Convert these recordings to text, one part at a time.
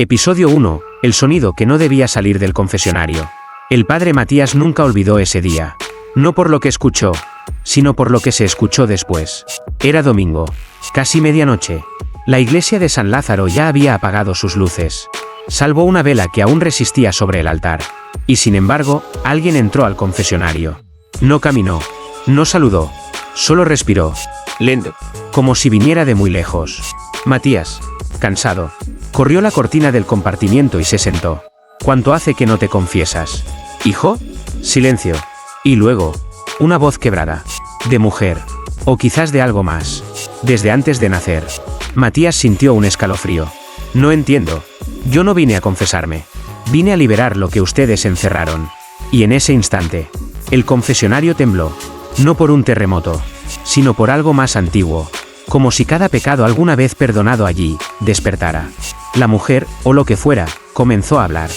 Episodio 1. El sonido que no debía salir del confesionario. El padre Matías nunca olvidó ese día. No por lo que escuchó, sino por lo que se escuchó después. Era domingo, casi medianoche. La iglesia de San Lázaro ya había apagado sus luces, salvo una vela que aún resistía sobre el altar. Y sin embargo, alguien entró al confesionario. No caminó, no saludó, solo respiró, lento, como si viniera de muy lejos. Matías, cansado, corrió la cortina del compartimiento y se sentó. ¿Cuánto hace que no te confiesas? ¿Hijo? Silencio. Y luego, una voz quebrada. De mujer. O quizás de algo más. Desde antes de nacer. Matías sintió un escalofrío. No entiendo. Yo no vine a confesarme. Vine a liberar lo que ustedes encerraron. Y en ese instante, el confesionario tembló. No por un terremoto, sino por algo más antiguo. Como si cada pecado alguna vez perdonado allí, despertara. La mujer, o lo que fuera, comenzó a hablar.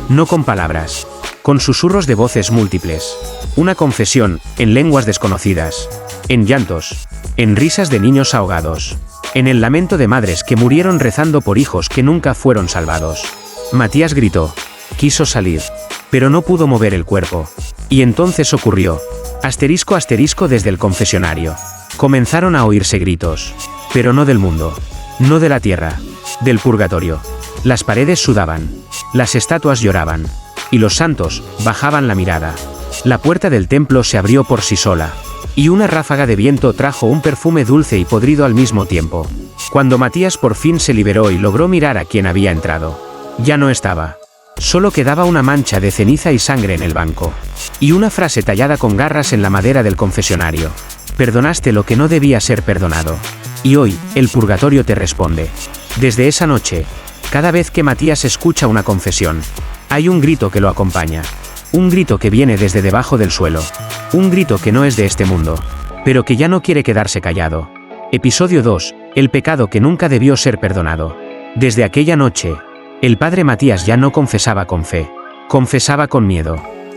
No con palabras. Con susurros de voces múltiples. Una confesión, en lenguas desconocidas. En llantos. En risas de niños ahogados. En el lamento de madres que murieron rezando por hijos que nunca fueron salvados. Matías gritó. Quiso salir. Pero no pudo mover el cuerpo. Y entonces ocurrió. Asterisco desde el confesionario. Comenzaron a oírse gritos. Pero no del mundo. No de la tierra. Del purgatorio. Las paredes sudaban. Las estatuas lloraban. Y los santos bajaban la mirada. La puerta del templo se abrió por sí sola. Y una ráfaga de viento trajo un perfume dulce y podrido al mismo tiempo. Cuando Matías por fin se liberó y logró mirar a quien había entrado. Ya no estaba. Solo quedaba una mancha de ceniza y sangre en el banco. Y una frase tallada con garras en la madera del confesionario. Perdonaste lo que no debía ser perdonado. Y hoy, el purgatorio te responde. Desde esa noche, cada vez que Matías escucha una confesión, hay un grito que lo acompaña. Un grito que viene desde debajo del suelo. Un grito que no es de este mundo, pero que ya no quiere quedarse callado. Episodio 2. El pecado que nunca debió ser perdonado. Desde aquella noche, el padre Matías ya no confesaba con fe. Confesaba con miedo.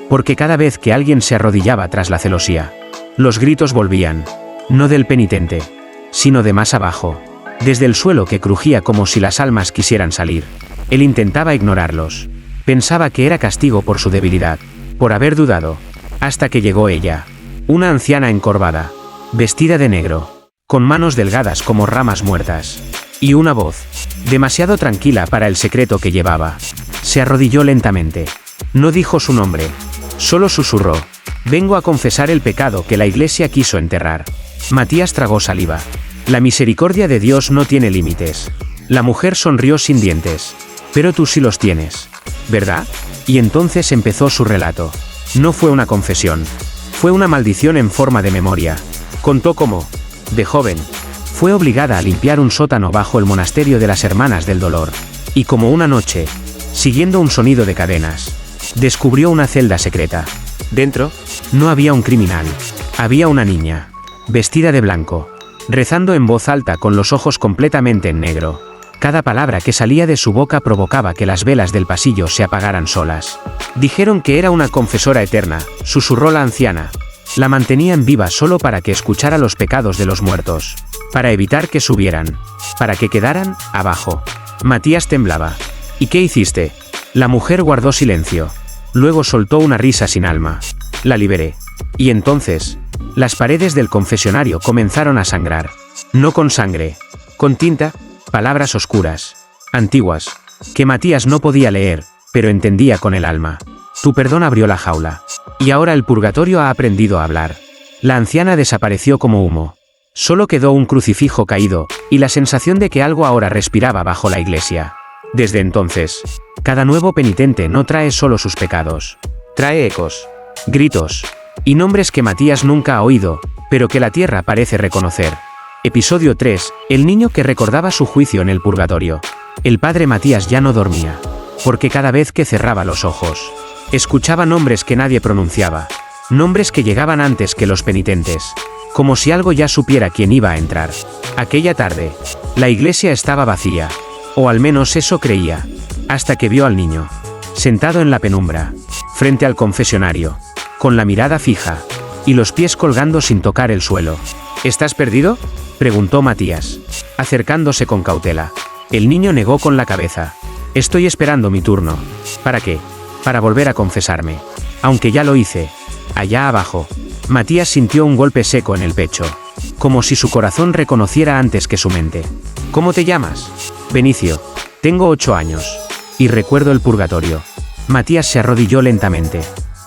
Porque cada vez que alguien se arrodillaba tras la celosía, los gritos volvían. No del penitente, sino de más abajo. Desde el suelo que crujía como si las almas quisieran salir. Él intentaba ignorarlos. Pensaba que era castigo por su debilidad, por haber dudado, hasta que llegó ella. Una anciana encorvada, vestida de negro, con manos delgadas como ramas muertas. Y una voz, demasiado tranquila para el secreto que llevaba. Se arrodilló lentamente. No dijo su nombre, solo susurró. Vengo a confesar el pecado que la iglesia quiso enterrar. Matías tragó saliva. La misericordia de Dios no tiene límites. La mujer sonrió sin dientes. Pero tú sí los tienes, ¿verdad? Y entonces empezó su relato. No fue una confesión. Fue una maldición en forma de memoria. Contó cómo, de joven, fue obligada a limpiar un sótano bajo el monasterio de las Hermanas del Dolor. Y como una noche, siguiendo un sonido de cadenas, descubrió una celda secreta. Dentro, no había un criminal. Había una niña, vestida de blanco, rezando en voz alta con los ojos completamente en negro. Cada palabra que salía de su boca provocaba que las velas del pasillo se apagaran solas. Dijeron que era una confesora eterna, susurró la anciana. La mantenían viva solo para que escuchara los pecados de los muertos. Para evitar que subieran. Para que quedaran abajo. Matías temblaba. ¿Y qué hiciste? La mujer guardó silencio. Luego soltó una risa sin alma. La liberé. Y entonces, las paredes del confesionario comenzaron a sangrar. No con sangre. Con tinta. Palabras oscuras, antiguas, que Matías no podía leer, pero entendía con el alma. Tu perdón abrió la jaula. Y ahora el purgatorio ha aprendido a hablar. La anciana desapareció como humo. Solo quedó un crucifijo caído, y la sensación de que algo ahora respiraba bajo la iglesia. Desde entonces, cada nuevo penitente no trae solo sus pecados. Trae ecos, gritos, y nombres que Matías nunca ha oído, pero que la tierra parece reconocer. Episodio 3. El niño que recordaba su juicio en el purgatorio. El padre Matías ya no dormía. Porque cada vez que cerraba los ojos, escuchaba nombres que nadie pronunciaba. Nombres que llegaban antes que los penitentes. Como si algo ya supiera quién iba a entrar. Aquella tarde, la iglesia estaba vacía. O al menos eso creía. Hasta que vio al niño, sentado en la penumbra, frente al confesionario, con la mirada fija, y los pies colgando sin tocar el suelo. ¿Estás perdido?, preguntó Matías, acercándose con cautela. El niño negó con la cabeza. Estoy esperando mi turno. ¿Para qué? Para volver a confesarme. Aunque ya lo hice. Allá abajo. Matías sintió un golpe seco en el pecho. Como si su corazón reconociera antes que su mente. ¿Cómo te llamas? Benicio. Tengo 8 años. Y recuerdo el purgatorio. Matías se arrodilló lentamente.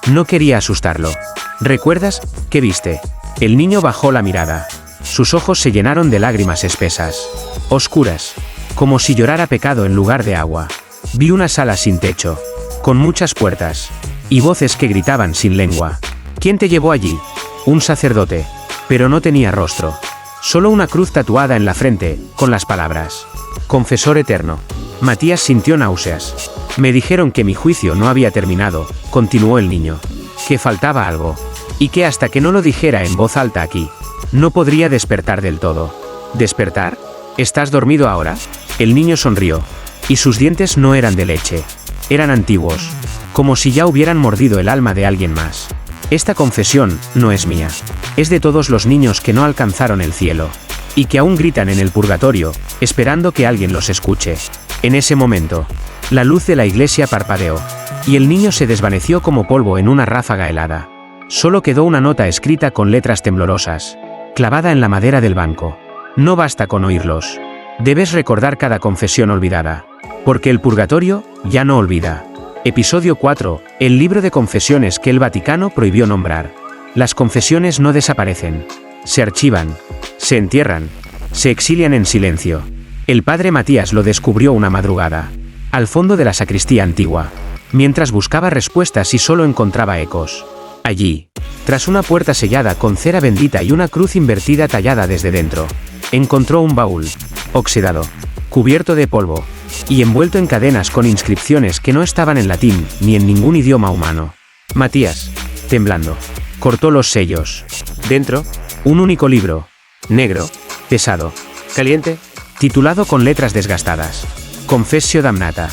No quería asustarlo. ¿Recuerdas? ¿Qué viste? El niño bajó la mirada. Sus ojos se llenaron de lágrimas espesas. Oscuras. Como si llorara pecado en lugar de agua. Vi una sala sin techo. Con muchas puertas. Y voces que gritaban sin lengua. ¿Quién te llevó allí? Un sacerdote. Pero no tenía rostro. Solo una cruz tatuada en la frente, con las palabras: Confesor eterno. Matías sintió náuseas. Me dijeron que mi juicio no había terminado, continuó el niño. Que faltaba algo. Y que hasta que no lo dijera en voz alta aquí, no podría despertar del todo. ¿Despertar? ¿Estás dormido ahora? El niño sonrió. Y sus dientes no eran de leche. Eran antiguos. Como si ya hubieran mordido el alma de alguien más. Esta confesión no es mía. Es de todos los niños que no alcanzaron el cielo. Y que aún gritan en el purgatorio, esperando que alguien los escuche. En ese momento, la luz de la iglesia parpadeó. Y el niño se desvaneció como polvo en una ráfaga helada. Solo quedó una nota escrita con letras temblorosas, clavada en la madera del banco. No basta con oírlos. Debes recordar cada confesión olvidada. Porque el purgatorio ya no olvida. Episodio 4. El libro de confesiones que el Vaticano prohibió nombrar. Las confesiones no desaparecen. Se archivan. Se entierran. Se exilian en silencio. El padre Matías lo descubrió una madrugada. Al fondo de la sacristía antigua. Mientras buscaba respuestas y solo encontraba ecos. Allí, tras una puerta sellada con cera bendita y una cruz invertida tallada desde dentro, encontró un baúl. Oxidado. Cubierto de polvo. Y envuelto en cadenas con inscripciones que no estaban en latín ni en ningún idioma humano. Matías, temblando, cortó los sellos. Dentro, un único libro. Negro, pesado, caliente, titulado con letras desgastadas. Confessio damnata.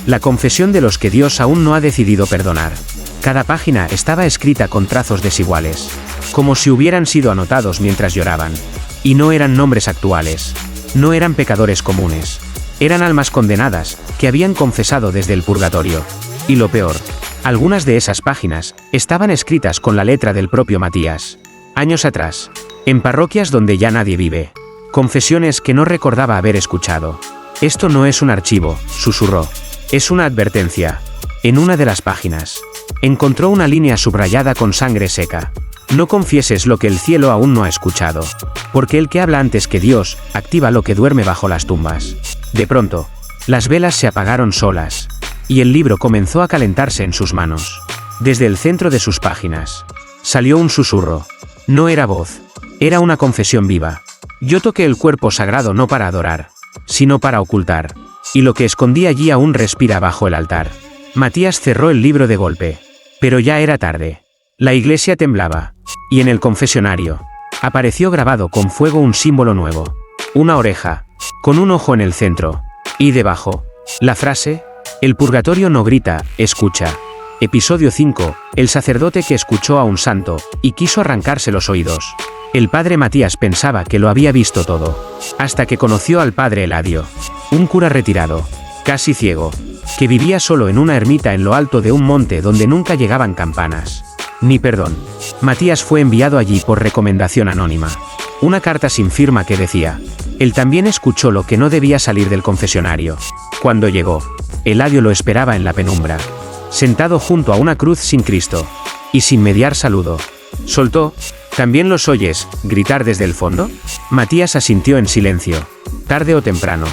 La confesión de los que Dios aún no ha decidido perdonar. Cada página estaba escrita con trazos desiguales. Como si hubieran sido anotados mientras lloraban. Y no eran nombres actuales. No eran pecadores comunes. Eran almas condenadas, que habían confesado desde el purgatorio. Y lo peor, algunas de esas páginas estaban escritas con la letra del propio Matías. Años atrás, en parroquias donde ya nadie vive. Confesiones que no recordaba haber escuchado. Esto no es un archivo, susurró. Es una advertencia. En una de las páginas, encontró una línea subrayada con sangre seca. No confieses lo que el cielo aún no ha escuchado. Porque el que habla antes que Dios, activa lo que duerme bajo las tumbas. De pronto, las velas se apagaron solas. Y el libro comenzó a calentarse en sus manos. Desde el centro de sus páginas, salió un susurro. No era voz. Era una confesión viva. Yo toqué el cuerpo sagrado no para adorar, sino para ocultar. Y lo que escondí allí aún respira bajo el altar. Matías cerró el libro de golpe. Pero ya era tarde. La iglesia temblaba. Y en el confesionario, apareció grabado con fuego un símbolo nuevo. Una oreja, con un ojo en el centro. Y debajo, la frase: el purgatorio no grita, escucha. Episodio 5. El sacerdote que escuchó a un santo, y quiso arrancarse los oídos. El padre Matías pensaba que lo había visto todo. Hasta que conoció al padre Eladio. Un cura retirado, casi ciego, que vivía solo en una ermita en lo alto de un monte donde nunca llegaban campanas. Ni perdón. Matías fue enviado allí por recomendación anónima. Una carta sin firma que decía: él también escuchó lo que no debía salir del confesionario. Cuando llegó, Eladio lo esperaba en la penumbra, sentado junto a una cruz sin Cristo. Y sin mediar saludo, soltó: ¿también los oyes gritar desde el fondo? Matías asintió en silencio. Tarde o temprano,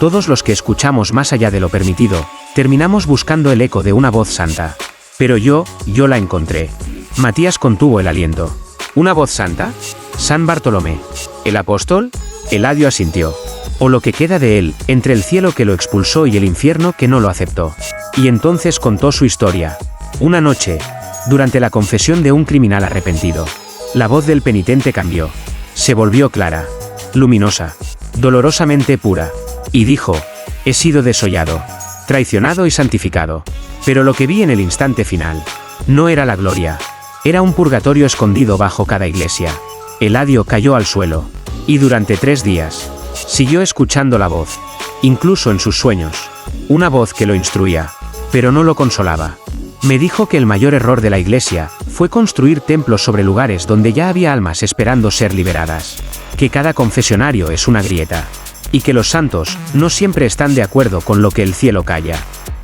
todos los que escuchamos más allá de lo permitido, terminamos buscando el eco de una voz santa. Pero yo la encontré. Matías contuvo el aliento. ¿Una voz santa? San Bartolomé. ¿El apóstol? Eladio asintió. O lo que queda de él, entre el cielo que lo expulsó y el infierno que no lo aceptó. Y entonces contó su historia. Una noche, durante la confesión de un criminal arrepentido, la voz del penitente cambió. Se volvió clara, luminosa, dolorosamente pura. Y dijo: he sido desollado, traicionado y santificado. Pero lo que vi en el instante final no era la gloria. Era un purgatorio escondido bajo cada iglesia. Eladio cayó al suelo. Y durante 3 días, siguió escuchando la voz. Incluso en sus sueños. Una voz que lo instruía, pero no lo consolaba. Me dijo que el mayor error de la Iglesia fue construir templos sobre lugares donde ya había almas esperando ser liberadas. Que cada confesionario es una grieta. Y que los santos no siempre están de acuerdo con lo que el cielo calla.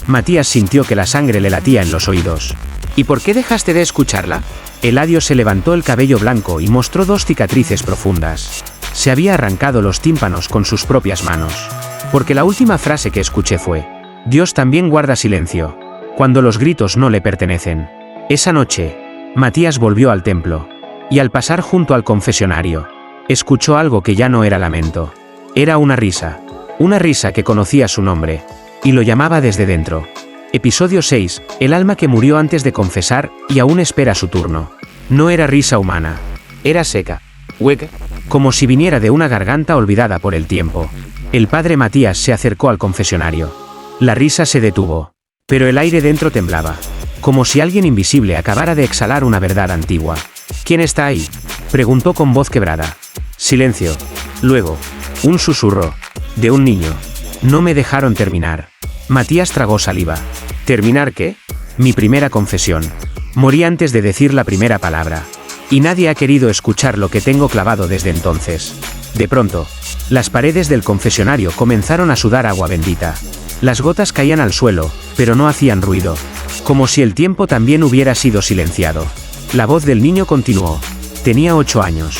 Matías sintió que la sangre le latía en los oídos. ¿Y por qué dejaste de escucharla? Eladio se levantó el cabello blanco y mostró 2 cicatrices profundas. Se había arrancado los tímpanos con sus propias manos. Porque la última frase que escuché fue: Dios también guarda silencio cuando los gritos no le pertenecen. Esa noche, Matías volvió al templo. Y al pasar junto al confesionario, escuchó algo que ya no era lamento. Era una risa. Una risa que conocía su nombre. Y lo llamaba desde dentro. Episodio 6. El alma que murió antes de confesar y aún espera su turno. No era risa humana. Era seca, hueca, como si viniera de una garganta olvidada por el tiempo. El padre Matías se acercó al confesionario. La risa se detuvo. Pero el aire dentro temblaba. Como si alguien invisible acabara de exhalar una verdad antigua. ¿Quién está ahí?, preguntó con voz quebrada. Silencio. Luego, un susurro. De un niño. No me dejaron terminar. Matías tragó saliva. ¿Terminar qué? Mi primera confesión. Morí antes de decir la primera palabra. Y nadie ha querido escuchar lo que tengo clavado desde entonces. De pronto, las paredes del confesionario comenzaron a sudar agua bendita. Las gotas caían al suelo, pero no hacían ruido. Como si el tiempo también hubiera sido silenciado. La voz del niño continuó. Tenía 8 años.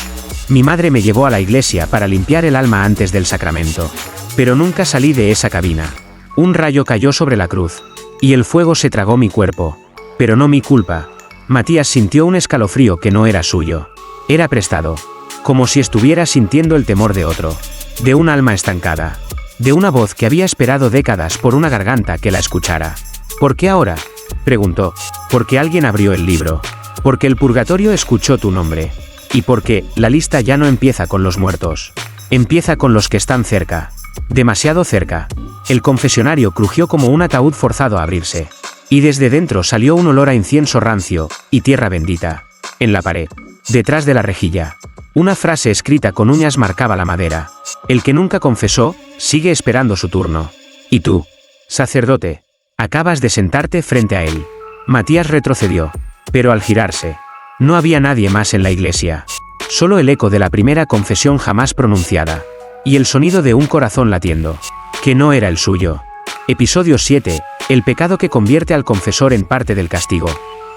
Mi madre me llevó a la iglesia para limpiar el alma antes del sacramento. Pero nunca salí de esa cabina. Un rayo cayó sobre la cruz. Y el fuego se tragó mi cuerpo. Pero no mi culpa. Matías sintió un escalofrío que no era suyo. Era prestado. Como si estuviera sintiendo el temor de otro. De un alma estancada. De una voz que había esperado décadas por una garganta que la escuchara. ¿Por qué ahora?, preguntó. Porque alguien abrió el libro. Porque el purgatorio escuchó tu nombre. Y porque la lista ya no empieza con los muertos. Empieza con los que están cerca. Demasiado cerca. El confesionario crujió como un ataúd forzado a abrirse. Y desde dentro salió un olor a incienso rancio y tierra bendita. En la pared, detrás de la rejilla, una frase escrita con uñas marcaba la madera. El que nunca confesó, sigue esperando su turno. Y tú, sacerdote, acabas de sentarte frente a él. Matías retrocedió. Pero al girarse, no había nadie más en la iglesia. Solo el eco de la primera confesión jamás pronunciada. Y el sonido de un corazón latiendo. Que no era el suyo. Episodio 7. El pecado que convierte al confesor en parte del castigo.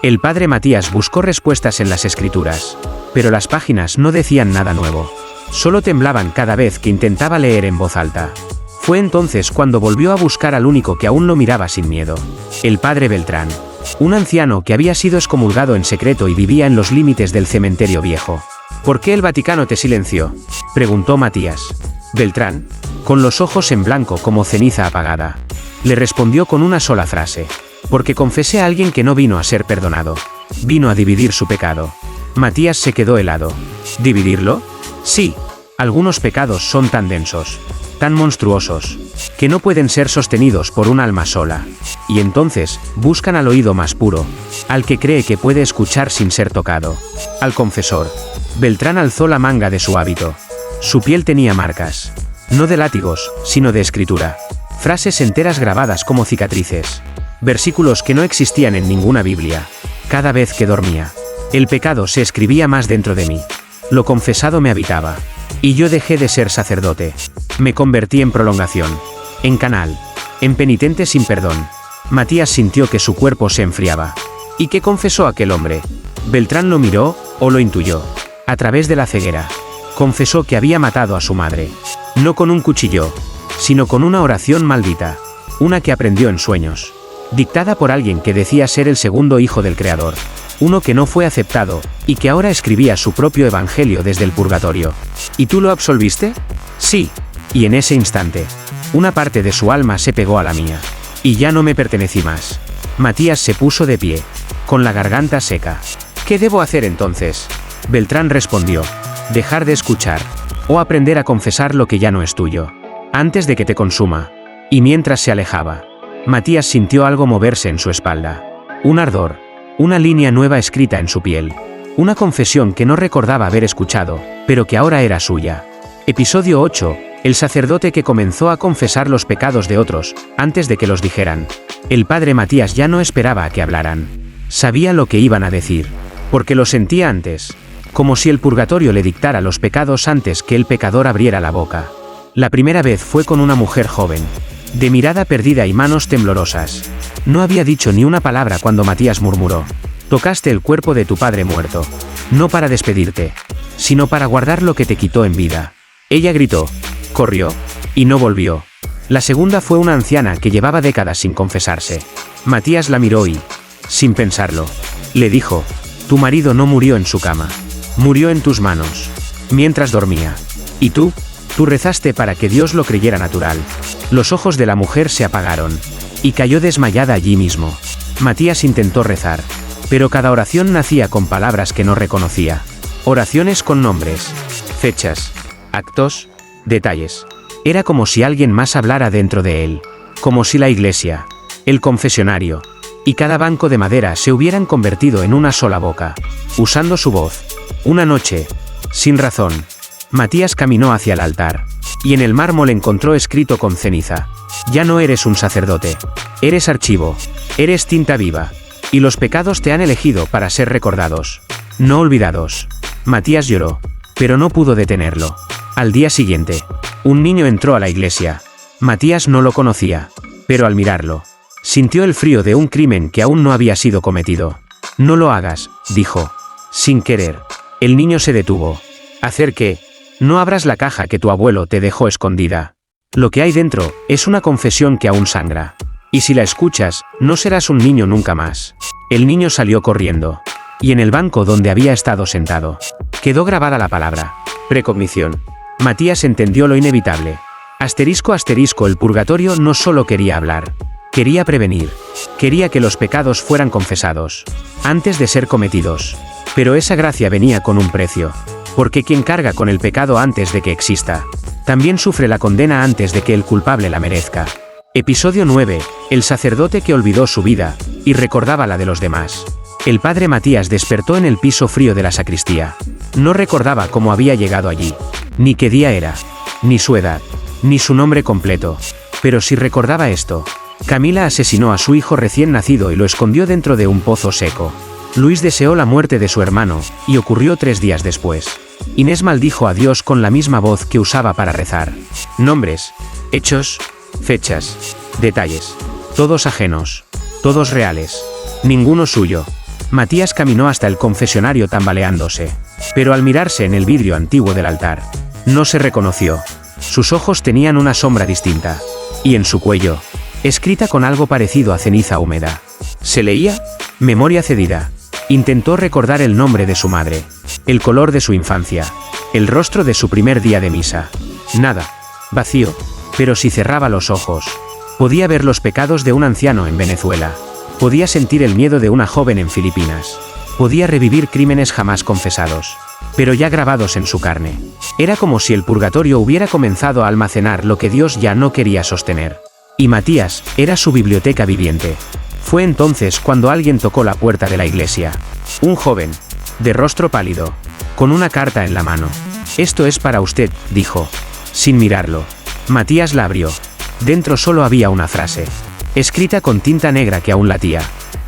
El padre Matías buscó respuestas en las escrituras. Pero las páginas no decían nada nuevo. Solo temblaban cada vez que intentaba leer en voz alta. Fue entonces cuando volvió a buscar al único que aún lo miraba sin miedo. El padre Beltrán. Un anciano que había sido excomulgado en secreto y vivía en los límites del cementerio viejo. ¿Por qué el Vaticano te silenció?, preguntó Matías. Beltrán, con los ojos en blanco como ceniza apagada, le respondió con una sola frase. Porque confesé a alguien que no vino a ser perdonado. Vino a dividir su pecado. Matías se quedó helado. ¿Dividirlo? Sí. Algunos pecados son tan densos, tan monstruosos, que no pueden ser sostenidos por un alma sola. Y entonces, buscan al oído más puro, al que cree que puede escuchar sin ser tocado. Al confesor. Beltrán alzó la manga de su hábito. Su piel tenía marcas. No de látigos, sino de escritura. Frases enteras grabadas como cicatrices. Versículos que no existían en ninguna Biblia. Cada vez que dormía, el pecado se escribía más dentro de mí. Lo confesado me habitaba. Y yo dejé de ser sacerdote. Me convertí en prolongación. En canal. En penitente sin perdón. Matías sintió que su cuerpo se enfriaba. ¿Y qué confesó aquel hombre? Beltrán lo miró, o lo intuyó. A través de la ceguera. Confesó que había matado a su madre. No con un cuchillo, sino con una oración maldita. Una que aprendió en sueños. Dictada por alguien que decía ser el segundo hijo del Creador. Uno que no fue aceptado, y que ahora escribía su propio evangelio desde el purgatorio. ¿Y tú lo absolviste? Sí. Y en ese instante, una parte de su alma se pegó a la mía. Y ya no me pertenecí más. Matías se puso de pie, con la garganta seca. ¿Qué debo hacer entonces? Beltrán respondió. Dejar de escuchar, o aprender a confesar lo que ya no es tuyo. Antes de que te consuma. Y mientras se alejaba, Matías sintió algo moverse en su espalda. Un ardor. Una línea nueva escrita en su piel. Una confesión que no recordaba haber escuchado, pero que ahora era suya. Episodio 8. El sacerdote que comenzó a confesar los pecados de otros, antes de que los dijeran. El padre Matías ya no esperaba a que hablaran. Sabía lo que iban a decir, porque lo sentía antes, como si el purgatorio le dictara los pecados antes que el pecador abriera la boca. La primera vez fue con una mujer joven, de mirada perdida y manos temblorosas. No había dicho ni una palabra cuando Matías murmuró: «Tocaste el cuerpo de tu padre muerto, no para despedirte, sino para guardar lo que te quitó en vida». Ella gritó, corrió, y no volvió. La segunda fue una anciana que llevaba décadas sin confesarse. Matías la miró y, sin pensarlo, le dijo: «Tu marido no murió en su cama, murió en tus manos, mientras dormía. ¿Y tú? Tú rezaste para que Dios lo creyera natural». Los ojos de la mujer se apagaron, y cayó desmayada allí mismo. Matías intentó rezar, pero cada oración nacía con palabras que no reconocía. Oraciones con nombres, fechas, actos, detalles. Era como si alguien más hablara dentro de él, como si la iglesia, el confesionario, y cada banco de madera se hubieran convertido en una sola boca, usando su voz. Una noche, sin razón, Matías caminó hacia el altar, y en el mármol encontró escrito con ceniza: «Ya no eres un sacerdote, eres archivo, eres tinta viva, y los pecados te han elegido para ser recordados, no olvidados». Matías lloró, pero no pudo detenerlo. Al día siguiente, un niño entró a la iglesia. Matías no lo conocía, pero al mirarlo, sintió el frío de un crimen que aún no había sido cometido. «No lo hagas», dijo, sin querer. El niño se detuvo. «¿Hacer qué? No abras la caja que tu abuelo te dejó escondida. Lo que hay dentro es una confesión que aún sangra. Y si la escuchas, no serás un niño nunca más». El niño salió corriendo. Y en el banco donde había estado sentado, quedó grabada la palabra: precognición. Matías entendió lo inevitable. Asterisco asterisco, el purgatorio no solo quería hablar, quería prevenir. Quería que los pecados fueran confesados, antes de ser cometidos. Pero esa gracia venía con un precio. Porque quien carga con el pecado antes de que exista, también sufre la condena antes de que el culpable la merezca. Episodio 9. El sacerdote que olvidó su vida, y recordaba la de los demás. El padre Matías despertó en el piso frío de la sacristía. No recordaba cómo había llegado allí, ni qué día era, ni su edad, ni su nombre completo. Pero sí recordaba esto: Camila asesinó a su hijo recién nacido y lo escondió dentro de un pozo seco. Luis deseó la muerte de su hermano, y ocurrió 3 días después. Inés maldijo a Dios con la misma voz que usaba para rezar. Nombres, hechos, fechas, detalles. Todos ajenos, todos reales, ninguno suyo. Matías caminó hasta el confesionario tambaleándose, pero al mirarse en el vidrio antiguo del altar, no se reconoció. Sus ojos tenían una sombra distinta, y en su cuello, escrita con algo parecido a ceniza húmeda, se leía: «Memoria cedida». Intentó recordar el nombre de su madre, el color de su infancia, el rostro de su primer día de misa. Nada, vacío. Pero si cerraba los ojos, podía ver los pecados de un anciano en Venezuela. Podía sentir el miedo de una joven en Filipinas. Podía revivir crímenes jamás confesados, pero ya grabados en su carne. Era como si el purgatorio hubiera comenzado a almacenar lo que Dios ya no quería sostener. Y Matías era su biblioteca viviente. Fue entonces cuando alguien tocó la puerta de la iglesia. Un joven, de rostro pálido, con una carta en la mano. «Esto es para usted», dijo, sin mirarlo. Matías la abrió. Dentro solo había una frase, escrita con tinta negra que aún latía: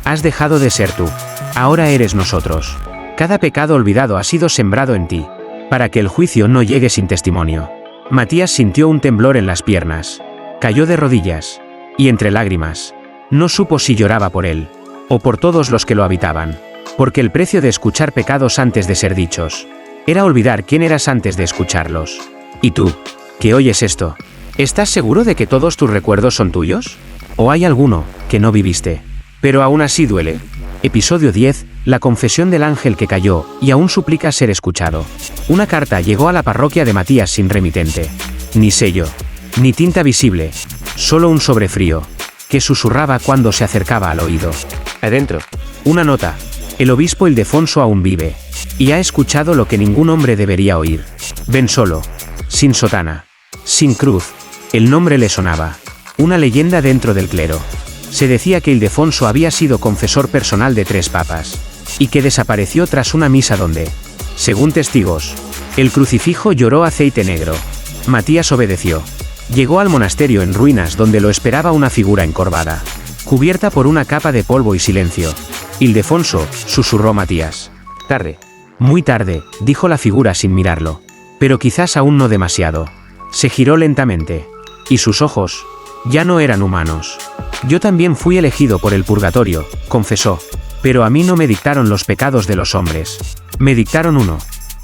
«Has dejado de ser tú. Ahora eres nosotros. Cada pecado olvidado ha sido sembrado en ti, para que el juicio no llegue sin testimonio». Matías sintió un temblor en las piernas. Cayó de rodillas. Y entre lágrimas, no supo si lloraba por él, o por todos los que lo habitaban. Porque el precio de escuchar pecados antes de ser dichos, era olvidar quién eras antes de escucharlos. ¿Y tú, que oyes esto, estás seguro de que todos tus recuerdos son tuyos? ¿O hay alguno que no viviste, pero aún así duele? Episodio 10. La confesión del ángel que cayó, y aún suplica ser escuchado. Una carta llegó a la parroquia de Matías sin remitente. Ni sello, ni tinta visible, solo un sobre frío, que susurraba cuando se acercaba al oído. Adentro, una nota: «El obispo Ildefonso aún vive, y ha escuchado lo que ningún hombre debería oír. Ven solo, sin sotana, sin cruz». El nombre le sonaba. Una leyenda dentro del clero. Se decía que Ildefonso había sido confesor personal de 3 papas, y que desapareció tras una misa donde, según testigos, el crucifijo lloró aceite negro. Matías obedeció. Llegó al monasterio en ruinas donde lo esperaba una figura encorvada, cubierta por una capa de polvo y silencio. Ildefonso, susurró Matías. Tarde. Muy tarde, dijo la figura sin mirarlo. Pero quizás aún no demasiado. Se giró lentamente. Y sus ojos ya no eran humanos. Yo también fui elegido por el purgatorio, confesó. Pero a mí no me dictaron los pecados de los hombres. Me dictaron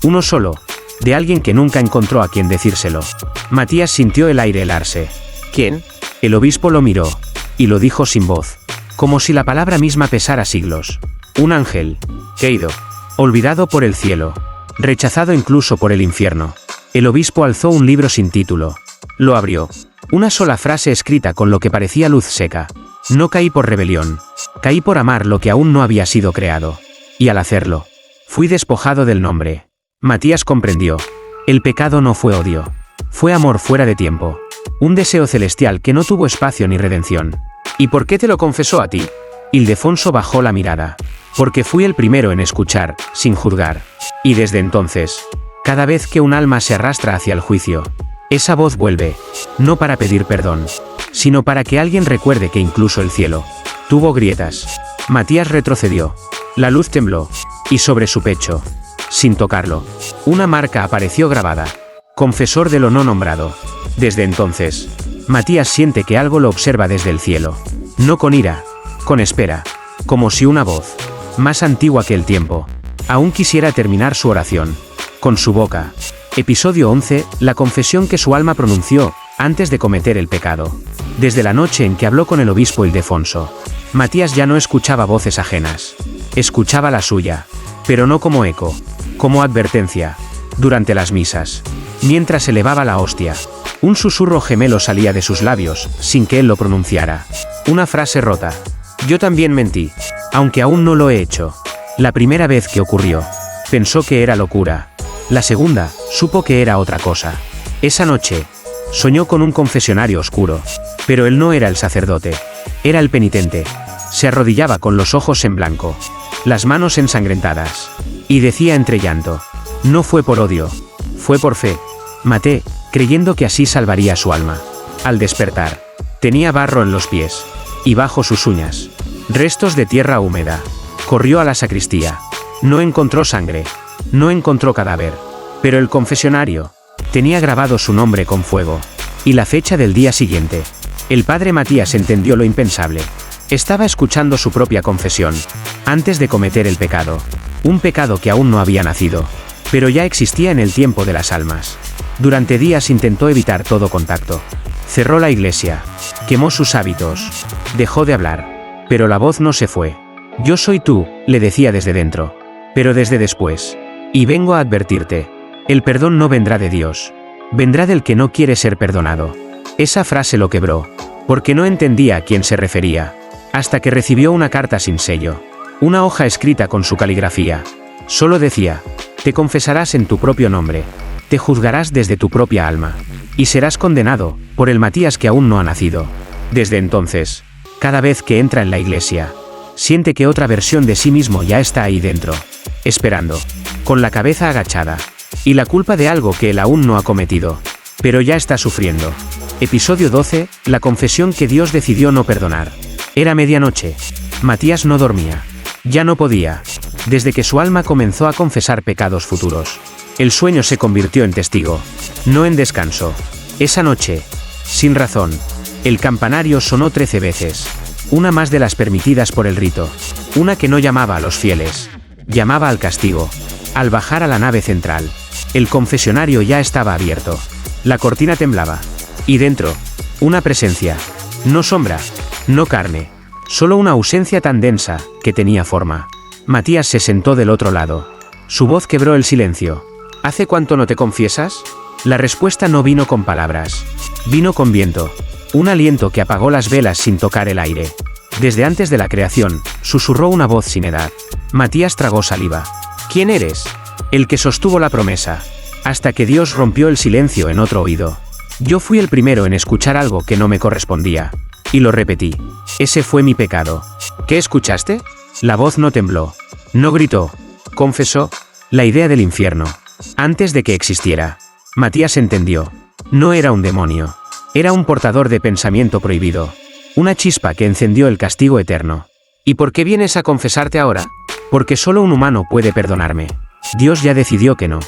uno solo, de alguien que nunca encontró a quien decírselo. Matías sintió el aire helarse. ¿Quién? El obispo lo miró, y lo dijo sin voz, como si la palabra misma pesara siglos. Un ángel, caído, olvidado por el cielo, rechazado incluso por el infierno. El obispo alzó un libro sin título. Lo abrió. Una sola frase escrita con lo que parecía luz seca. No caí por rebelión. Caí por amar lo que aún no había sido creado. Y al hacerlo, fui despojado del nombre. Matías comprendió. El pecado no fue odio. Fue amor fuera de tiempo. Un deseo celestial que no tuvo espacio ni redención. ¿Y por qué te lo confesó a ti? Ildefonso bajó la mirada. Porque fui el primero en escuchar, sin juzgar. Y desde entonces, cada vez que un alma se arrastra hacia el juicio, esa voz vuelve, no para pedir perdón, sino para que alguien recuerde que incluso el cielo tuvo grietas. Matías retrocedió. La luz tembló, y sobre su pecho, sin tocarlo, una marca apareció grabada. Confesor de lo no nombrado. Desde entonces, Matías siente que algo lo observa desde el cielo. No con ira, con espera, como si una voz, más antigua que el tiempo, aún quisiera terminar su oración. Con su boca. Episodio 11, la confesión que su alma pronunció, antes de cometer el pecado. Desde la noche en que habló con el obispo Ildefonso, Matías ya no escuchaba voces ajenas. Escuchaba la suya, pero no como eco, como advertencia. Durante las misas, mientras elevaba la hostia, un susurro gemelo salía de sus labios, sin que él lo pronunciara. Una frase rota. Yo también mentí, aunque aún no lo he hecho. La primera vez que ocurrió, pensó que era locura. La segunda, supo que era otra cosa. Esa noche, soñó con un confesionario oscuro. Pero él no era el sacerdote. Era el penitente. Se arrodillaba con los ojos en blanco, las manos ensangrentadas. Y decía entre llanto. No fue por odio. Fue por fe. Maté, creyendo que así salvaría su alma. Al despertar, tenía barro en los pies. Y bajo sus uñas, restos de tierra húmeda. Corrió a la sacristía. No encontró sangre. No encontró cadáver. Pero el confesionario tenía grabado su nombre con fuego. Y la fecha del día siguiente. El padre Matías entendió lo impensable. Estaba escuchando su propia confesión, antes de cometer el pecado. Un pecado que aún no había nacido, pero ya existía en el tiempo de las almas. Durante días intentó evitar todo contacto. Cerró la iglesia. Quemó sus hábitos. Dejó de hablar. Pero la voz no se fue. Yo soy tú, le decía desde dentro. Pero desde después. Y vengo a advertirte. El perdón no vendrá de Dios. Vendrá del que no quiere ser perdonado. Esa frase lo quebró, porque no entendía a quién se refería. Hasta que recibió una carta sin sello. Una hoja escrita con su caligrafía. Solo decía, te confesarás en tu propio nombre. Te juzgarás desde tu propia alma. Y serás condenado, por el Matías que aún no ha nacido. Desde entonces, cada vez que entra en la iglesia, siente que otra versión de sí mismo ya está ahí dentro. Esperando. Con la cabeza agachada. Y la culpa de algo que él aún no ha cometido. Pero ya está sufriendo. Episodio 12, la confesión que Dios decidió no perdonar. Era medianoche. Matías no dormía. Ya no podía. Desde que su alma comenzó a confesar pecados futuros. El sueño se convirtió en testigo. No en descanso. Esa noche, sin razón, el campanario sonó 13 veces. Una más de las permitidas por el rito. Una que no llamaba a los fieles. Llamaba al castigo. Al bajar a la nave central, el confesionario ya estaba abierto. La cortina temblaba. Y dentro, una presencia. No sombra, no carne. Solo una ausencia tan densa, que tenía forma. Matías se sentó del otro lado. Su voz quebró el silencio. ¿Hace cuánto no te confiesas? La respuesta no vino con palabras. Vino con viento. Un aliento que apagó las velas sin tocar el aire. Desde antes de la creación, susurró una voz sin edad. Matías tragó saliva. ¿Quién eres? El que sostuvo la promesa. Hasta que Dios rompió el silencio en otro oído. Yo fui el primero en escuchar algo que no me correspondía. Y lo repetí. Ese fue mi pecado. ¿Qué escuchaste? La voz no tembló. No gritó. Confesó. La idea del infierno. Antes de que existiera. Matías entendió. No era un demonio. Era un portador de pensamiento prohibido. Una chispa que encendió el castigo eterno. ¿Y por qué vienes a confesarte ahora? Porque solo un humano puede perdonarme. Dios ya decidió que no.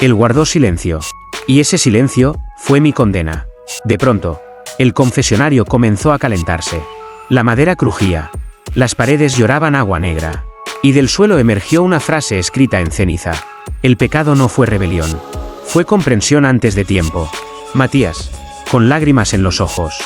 Él guardó silencio. Y ese silencio fue mi condena. De pronto, el confesionario comenzó a calentarse. La madera crujía. Las paredes lloraban agua negra. Y del suelo emergió una frase escrita en ceniza. El pecado no fue rebelión. Fue comprensión antes de tiempo. Matías, con lágrimas en los ojos,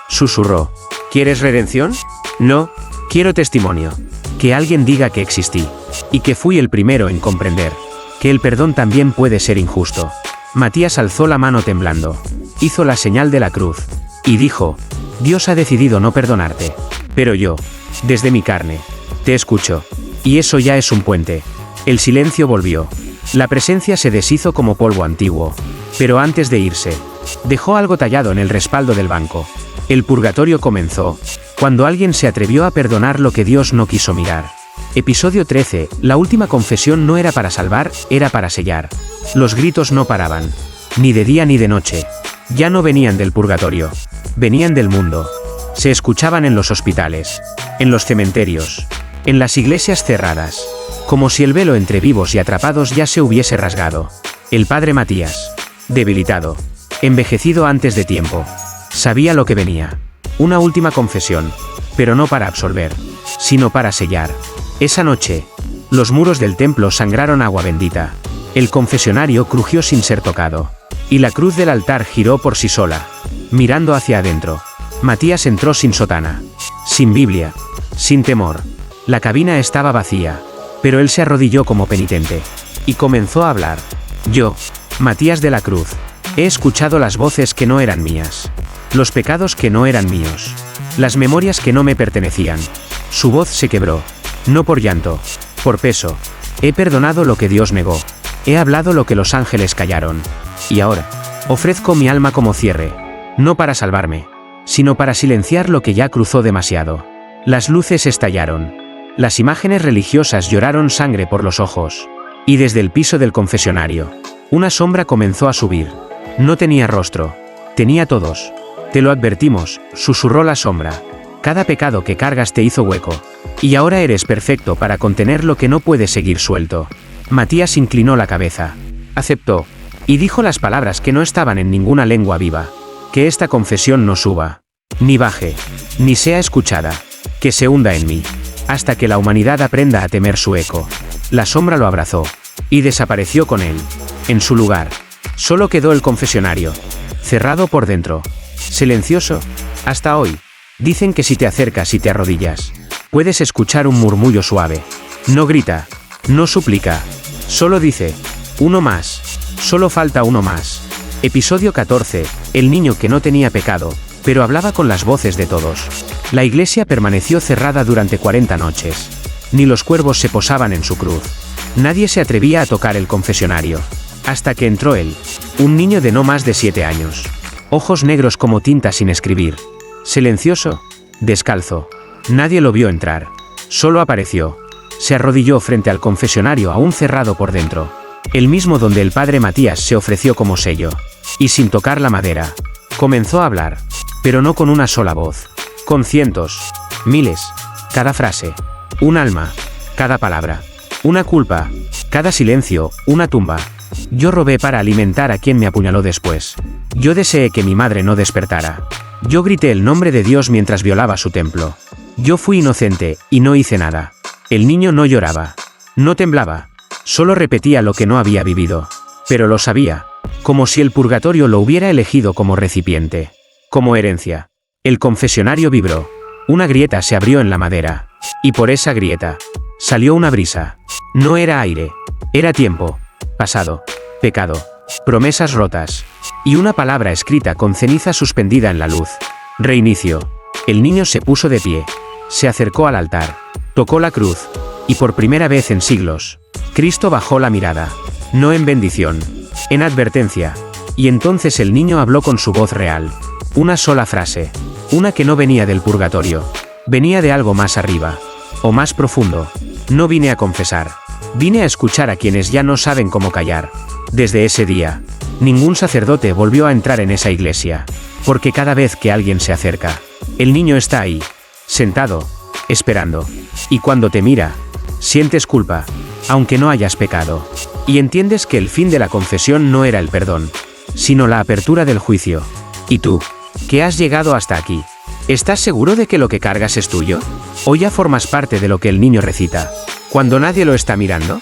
susurró. ¿Quieres redención? No, quiero testimonio. Que alguien diga que existí. Y que fui el primero en comprender. Que el perdón también puede ser injusto. Matías alzó la mano temblando. Hizo la señal de la cruz. Y dijo, Dios ha decidido no perdonarte. Pero yo, desde mi carne, te escucho. Y eso ya es un puente. El silencio volvió. La presencia se deshizo como polvo antiguo. Pero antes de irse, dejó algo tallado en el respaldo del banco. El purgatorio comenzó, cuando alguien se atrevió a perdonar lo que Dios no quiso mirar. Episodio 13, la última confesión no era para salvar, era para sellar. Los gritos no paraban. Ni de día ni de noche. Ya no venían del purgatorio. Venían del mundo. Se escuchaban en los hospitales. En los cementerios. En las iglesias cerradas. Como si el velo entre vivos y atrapados ya se hubiese rasgado. El padre Matías, debilitado, envejecido antes de tiempo, sabía lo que venía. Una última confesión, pero no para absolver, sino para sellar. Esa noche, los muros del templo sangraron agua bendita. El confesionario crujió sin ser tocado. Y la cruz del altar giró por sí sola, mirando hacia adentro. Matías entró sin sotana, sin Biblia, sin temor. La cabina estaba vacía, pero él se arrodilló como penitente. Y comenzó a hablar. Yo, Matías de la Cruz, he escuchado las voces que no eran mías. Los pecados que no eran míos. Las memorias que no me pertenecían. Su voz se quebró. No por llanto, por peso. He perdonado lo que Dios negó. He hablado lo que los ángeles callaron. Y ahora, ofrezco mi alma como cierre. No para salvarme, sino para silenciar lo que ya cruzó demasiado. Las luces estallaron. Las imágenes religiosas lloraron sangre por los ojos. Y desde el piso del confesionario, una sombra comenzó a subir. No tenía rostro. Tenía todos. Te lo advertimos, susurró la sombra. Cada pecado que cargas te hizo hueco. Y ahora eres perfecto para contener lo que no puede seguir suelto. Matías inclinó la cabeza. Aceptó. Y dijo las palabras que no estaban en ninguna lengua viva. Que esta confesión no suba. Ni baje. Ni sea escuchada. Que se hunda en mí. Hasta que la humanidad aprenda a temer su eco. La sombra lo abrazó. Y desapareció con él. En su lugar. Solo quedó el confesionario. Cerrado por dentro. Silencioso. Hasta hoy. Dicen que si te acercas y te arrodillas, puedes escuchar un murmullo suave. No grita. No suplica. Solo dice. Uno más. Solo falta uno más. Episodio 14. El niño que no tenía pecado, pero hablaba con las voces de todos. La iglesia permaneció cerrada durante 40 noches. Ni los cuervos se posaban en su cruz. Nadie se atrevía a tocar el confesionario. Hasta que entró él. Un niño de no más de 7 años. Ojos negros como tinta sin escribir. Silencioso. Descalzo. Nadie lo vio entrar. Solo apareció. Se arrodilló frente al confesionario aún cerrado por dentro. El mismo donde el padre Matías se ofreció como sello. Y sin tocar la madera. Comenzó a hablar. Pero no con una sola voz. Con cientos. Miles. Cada frase. Un alma. Cada palabra. Una culpa. Cada silencio. Una tumba. Yo robé para alimentar a quien me apuñaló después. Yo deseé que mi madre no despertara. Yo grité el nombre de Dios mientras violaba su templo. Yo fui inocente, y no hice nada. El niño no lloraba. No temblaba. Solo repetía lo que no había vivido. Pero lo sabía. Como si el purgatorio lo hubiera elegido como recipiente. Como herencia. El confesionario vibró. Una grieta se abrió en la madera. Y por esa grieta salió una brisa. No era aire. Era tiempo. Pasado. Pecado. Promesas rotas. Y una palabra escrita con ceniza suspendida en la luz. Reinicio. El niño se puso de pie. Se acercó al altar. Tocó la cruz. Y por primera vez en siglos, Cristo bajó la mirada. No en bendición. En advertencia. Y entonces el niño habló con su voz real. Una sola frase. Una que no venía del purgatorio. Venía de algo más arriba. O más profundo. No vine a confesar. Vine a escuchar a quienes ya no saben cómo callar. Desde ese día, Ningún sacerdote volvió a entrar en esa iglesia, porque cada vez que alguien se acerca, el niño está ahí, sentado, esperando. Y cuando te mira, sientes culpa, aunque no hayas pecado. Y entiendes que el fin de la confesión no era el perdón, sino la apertura del juicio. ¿Y tú, que has llegado hasta aquí? ¿Estás seguro de que lo que cargas es tuyo? ¿O ya formas parte de lo que el niño recita, cuando nadie lo está mirando?